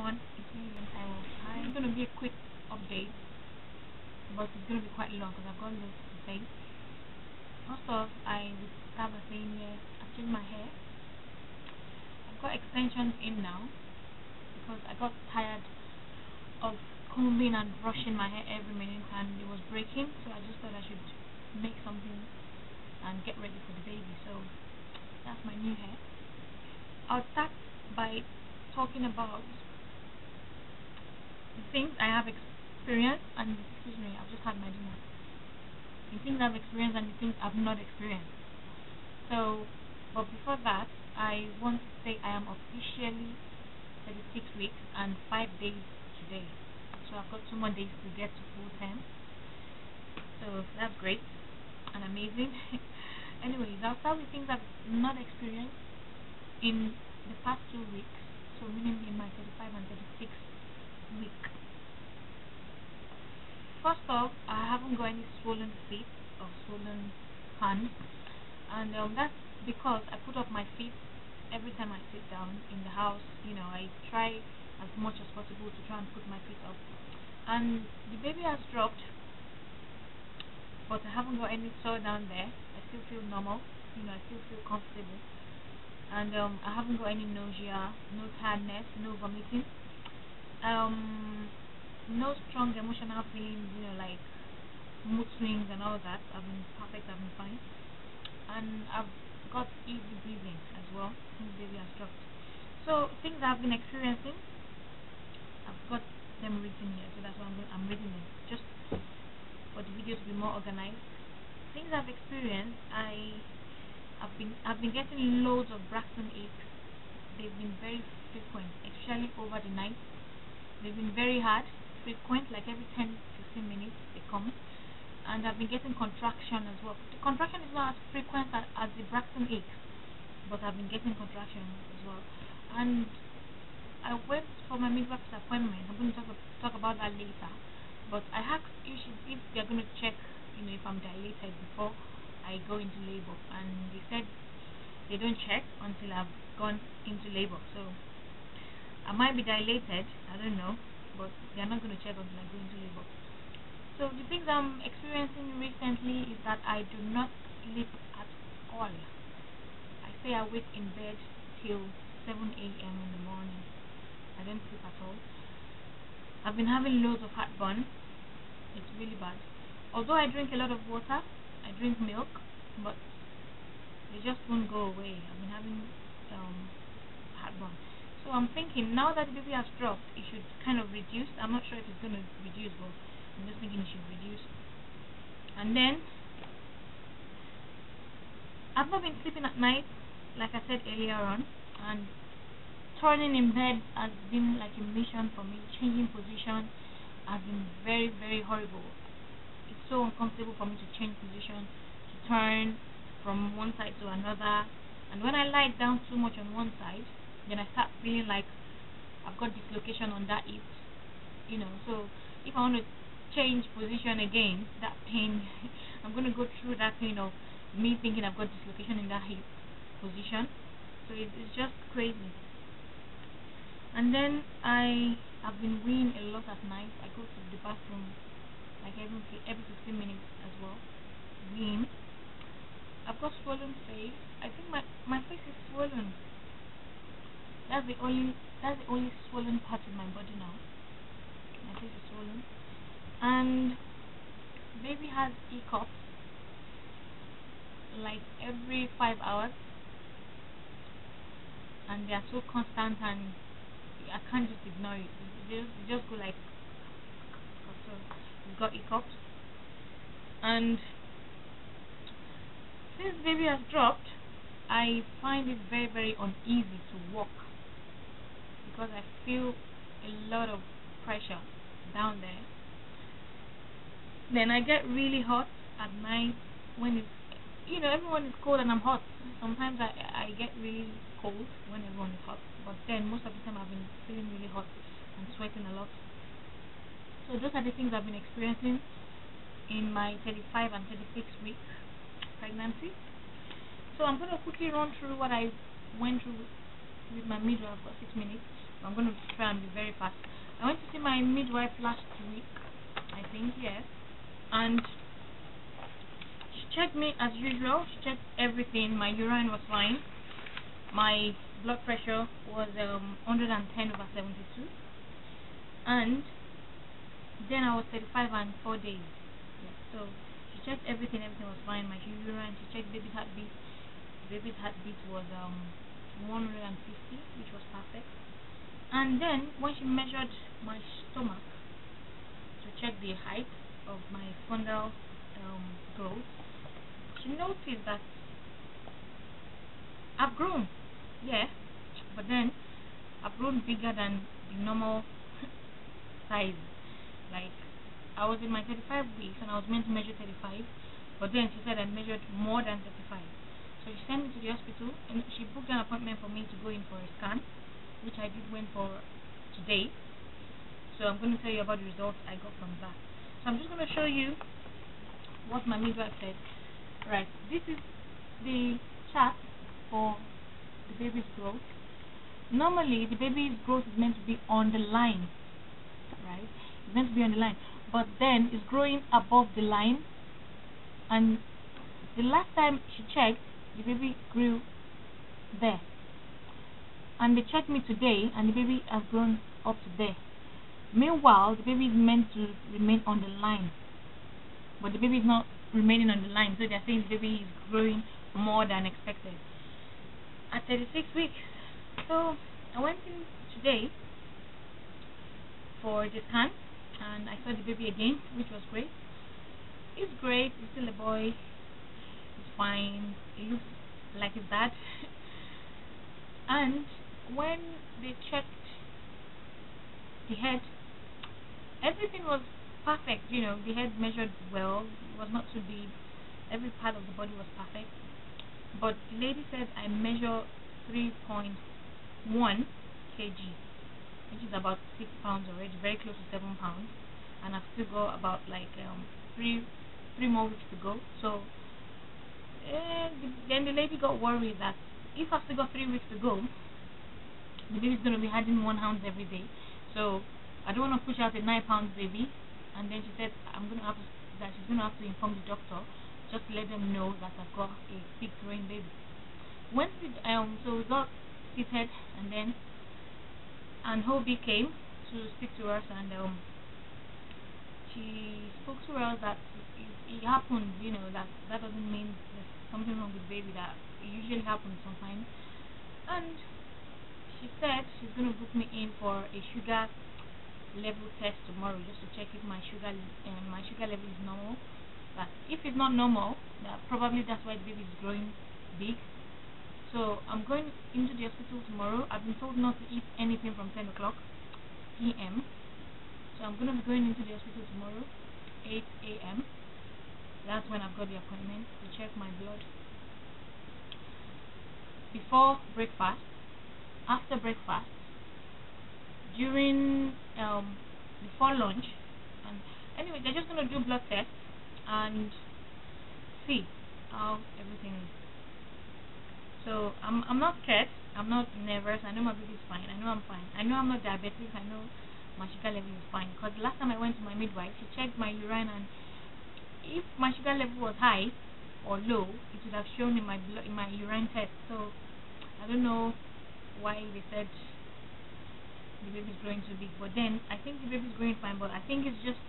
everyone, it's me again, Taiwo. Hi. It's going to be a quick update, but it's going to be quite long because I've got loads to say. First off, I would start by saying yes, I've changed my hair. I've got extensions in now because I got tired of combing and brushing my hair every minute and it was breaking, so I just thought I should make something and get ready for the baby. So that's my new hair. I'll start by talking about the things I have experienced and excuse me, I've just had my dinner. The things I've experienced and the things I've not experienced. So, but before that, I want to say I am officially 36 weeks and 5 days today. So I've got 2 more days to get to full term. So that's great and amazing. Anyways, I'll start with things I've not experienced in the past 2 weeks. So meaning in my 35 and 36 week. First off, I haven't got any swollen feet or swollen hands, and that's because I put up my feet every time I sit down in the house. You know, I try as much as possible to try and put my feet up, and the baby has dropped, but I haven't got any sore down there. I still feel normal, you know, I still feel comfortable. And I haven't got any nausea, no tiredness, no vomiting, no strong emotional feelings, you know, like mood swings and all that. I've been perfect, I've been fine. And I've got easy breathing as well since baby has dropped. So things I've been experiencing, I've got them written here, so that's why I'm reading them, just for the video to be more organized. Things I've experienced, I've been getting loads of Braxton aches. They've been very frequent, especially over the night. They've been very hard, frequent, like every 10-15 minutes they come. And I've been getting contraction as well. The contraction is not as frequent as the Braxton aches, but I've been getting contraction as well. And I went for my midwife's appointment. I'm going to talk about that later. But I asked if they're going to check, you know, if I'm dilated before I go into labor, and they said they don't check until I've gone into labor. So I might be dilated, I don't know, but they're not going to check until I go into labor. So the things I'm experiencing recently is that I do not sleep at all. I stay awake in bed till 7 a.m. in the morning. I don't sleep at all. I've been having loads of heartburn. It's really bad. Although I drink a lot of water, I drink milk, but they just won't go away. I've been having heartburn. So I'm thinking, now that the baby has dropped, it should kind of reduce. I'm not sure if it's going to reduce, but I'm just thinking it should reduce. And then, I've not been sleeping at night, like I said earlier on, and turning in bed has been like a mission for me. Changing position has been very, very horrible. It's so uncomfortable for me to change position, to turn from one side to another, and when I lie down too much on one side, then I start feeling like I've got dislocation on that hip, you know. So if I want to change position again, that pain I'm going to go through that pain of me thinking I've got dislocation in that hip position. So it's just crazy. And then I've been weeing a lot at night. I go to the bathroom like every 15 minutes as well. Weeing. I've got swollen face. I think my face is swollen. That's the only swollen part in my body now. My face is swollen. And baby has hiccups like every 5 hours, and they are so constant and I can't just ignore it. They just go like, so he's got hiccups. And since baby has dropped, I find it very, very uneasy to walk because I feel a lot of pressure down there. Then I get really hot at night when it's, you know, everyone is cold and I'm hot. Sometimes I get really cold when everyone is hot, but then most of the time I've been feeling really hot and sweating a lot. So those are the things I've been experiencing in my 35 and 36 week pregnancy. So I'm going to quickly run through what I went through with my midwife for 6 minutes. I'm going to try and be very fast. I went to see my midwife last week, I think, yes, and she checked me as usual. She checked everything. My urine was fine. My blood pressure was 110/72, and then I was 35 and 4 days. Yes, so she checked everything. Everything was fine. My urine. She checked baby's heartbeat. Baby's heartbeat was 150, which was perfect. And then when she measured my stomach to check the height of my fundal growth, she noticed that I've grown, yeah, but then I've grown bigger than the normal size. Like, I was in my 35 weeks and I was meant to measure 35, but then she said I measured more than 35. So she sent me to the hospital and she booked an appointment for me to go in for a scan, which I did went for today. So I'm going to tell you about the results I got from that. So I'm just going to show you what my midwife said. Right, this is the chart for the baby's growth. Normally the baby's growth is meant to be on the line, right? It's meant to be on the line, but then it's growing above the line. And the last time she checked, the baby grew there, and they checked me today and the baby has grown up to there. Meanwhile, the baby is meant to remain on the line, but the baby is not remaining on the line, so they're saying the baby is growing more than expected at 36 weeks. So I went in today for the scan and I saw the baby again, which was great. It's great. It's still a boy. It's fine. It looks like his dad. And when they checked the head, everything was perfect. You know, the head measured well. It was not too big. Every part of the body was perfect. But the lady said I measure 3.1 kg, which is about 6 pounds already, very close to 7 pounds, and I've still got about like three more weeks to go. So then the lady got worried that if I've still got 3 weeks to go, the baby's going to be having 1 ounce every day. So I don't want to push out a 9-pound baby. And then she said she's going to have to inform the doctor just to let them know that I've got a big growing baby. So we got seated, and then Hobie came to speak to us, and she spoke to us that it happened, you know, that doesn't mean there's something wrong with the baby, that it usually happens sometimes. And she said she's going to book me in for a sugar level test tomorrow, just to check if my sugar level is normal. But if it's not normal, probably that's why the baby is growing big. So I'm going into the hospital tomorrow. I've been told not to eat anything from 10 o'clock p.m. So I'm going to be going into the hospital tomorrow, 8 a.m. That's when I've got the appointment to check my blood. Before breakfast, after breakfast, during before lunch, and anyway, they're just going to do blood tests and see how everything is. So I'm not scared. I'm not nervous. I know my baby's fine. I know I'm fine. I know I'm not diabetic. I know my sugar level is fine. Because the last time I went to my midwife, she checked my urine, and if my sugar level was high or low, it would have shown in my urine test. So I don't know why they said the baby's growing too big. But then I think the baby's growing fine. But I think it's just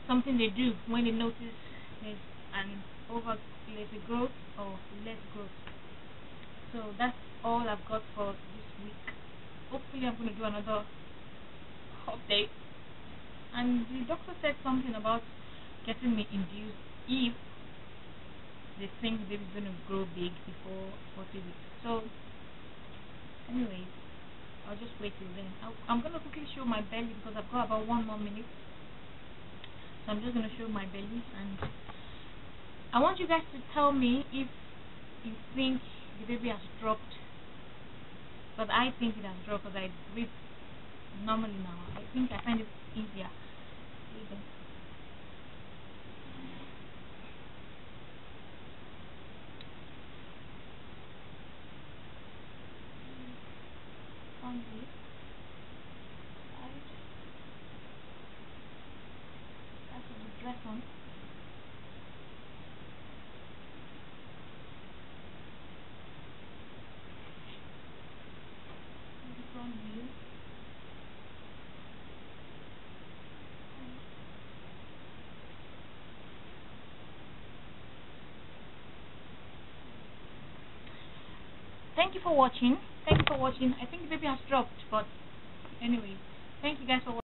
something they do when they notice there's a growth or less growth. So that's all I've got for this week. Hopefully I'm going to do another update. And the doctor said something about getting me induced if they think the baby's going to grow big before 40 weeks. So anyways, I'll just wait till then. I'm going to quickly show my belly because I've got about 1 more minute. So I'm just going to show my belly, and I want you guys to tell me if you think the baby has dropped. But I think it has dropped because I breathe normally now. I think I find it easier breathing. Can't breathe. thank you for watching. Thank you for watching. I think the baby has dropped, but anyway, thank you guys for watching.